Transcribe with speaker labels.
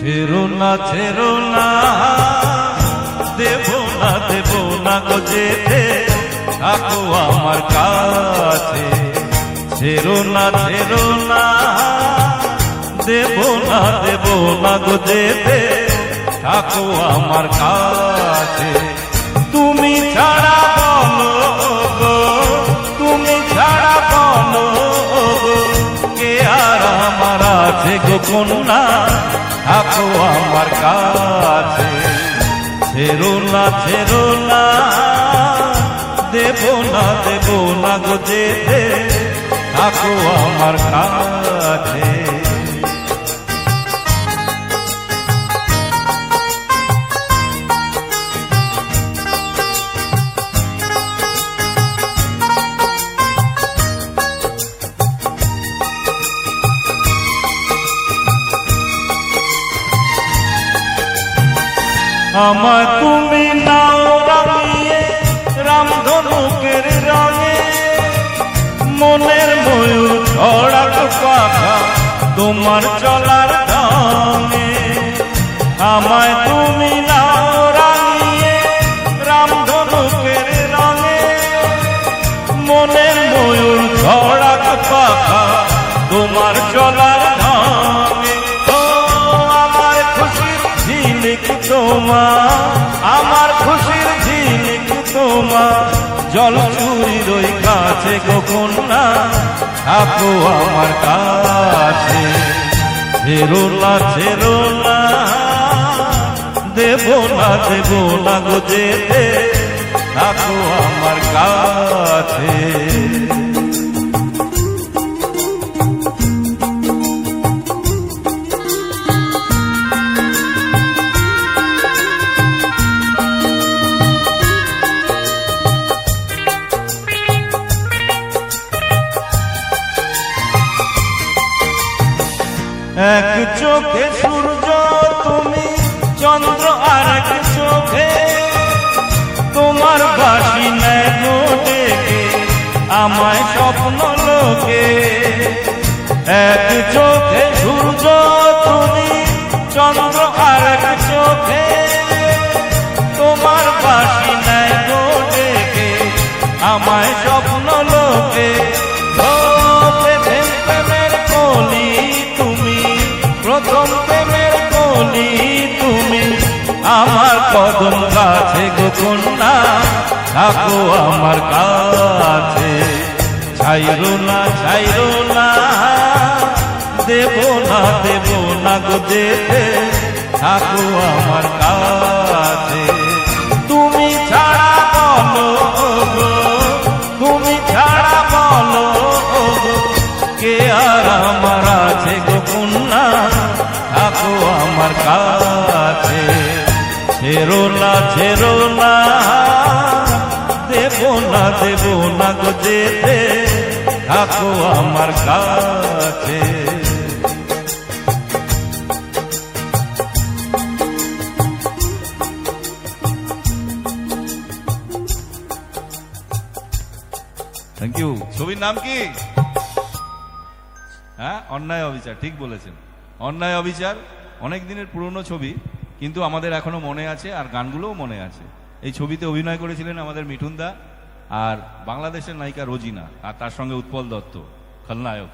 Speaker 1: ছেড়ো না ছেড়ো না, দেব না দেব না গো যেতে, থাকো আমার কাছে। ছেড়ো না ছেড়ো না, দেব না দেব না গো যেতে, থাকো আমার কাছে। তুমি ছাড়া বলো গো, তুমি ছাড়া বলো গো, কে আর আমার আছে গো কন্যা, থাকো আমার কাছে। ছেড়ো না ছেড়ো না, দেব না দেব না গো যেতে, থাকো আমার কাছে। আমায় তুমি নাও রাঙিয়ে রামধনুকের রঙে, মনের ময়ূর ছড়াক পাখা তোমার চলার ঢঙে। আমায় তুমি নাও রাঙিয়ে রামধনুকের রঙে, মনের ময়ূর ছড়াক পাখা তোমার চলার ঢঙে। আমার খুশির ঝিলিক তোমার, আমার খুশির ঝিলিক তোমার, জল চুরির ওই কাছে গো কন্যা, থাকো আমার কাছে। ছেড়ো না ছেড়ো না, দেব না দেব না গো যেতে, থাকো আমার কাছে। এক চোখে সূর্য তুমি, চন্দ্র আর এক চোখে, তোমার বাসি নেয় গো ডেকে আমায় স্বপ্ন লোকে। এক চোখে সূর্য তুমি, চন্দ্র আর এক চোখে, তোমার বাসি নেয় গো ডেকে আমায় স্বপ্ন লোকে। প্রথম প্রেমের কলি তুমি, আমার কদম গাছে গো কন্যা, থাকো আমার কাছে। ছাইরো না ছাইরো না, দেব না দেব না গো যেতে, থাকো আমার কাছে। তুমি ছাড়া বলো গো, তুমি ছাড়া বলো গো, কে আর আমার আছে গো কন্যা, থাকো আমার কাছে। ছেড়ো না ছেড়ো না, দেব না দেব না গো যেতে, থাকো আমার কাছে। Thank you. ছবির নাম কি? হ্যাঁ, অন্যায় অবিচার, ঠিক বলেছেন। অন্যায় অবিচার অনেক দিনের পুরনো ছবি, কিন্তু আমাদের এখনো মনে আছে, আর গানগুলোও মনে আছে। এই ছবিতে অভিনয় করেছিলেন আমাদের মিঠুন দা, আর বাংলাদেশের নায়িকা রোজিনা, আর তার সঙ্গে উৎপল দত্ত খলনায়ক।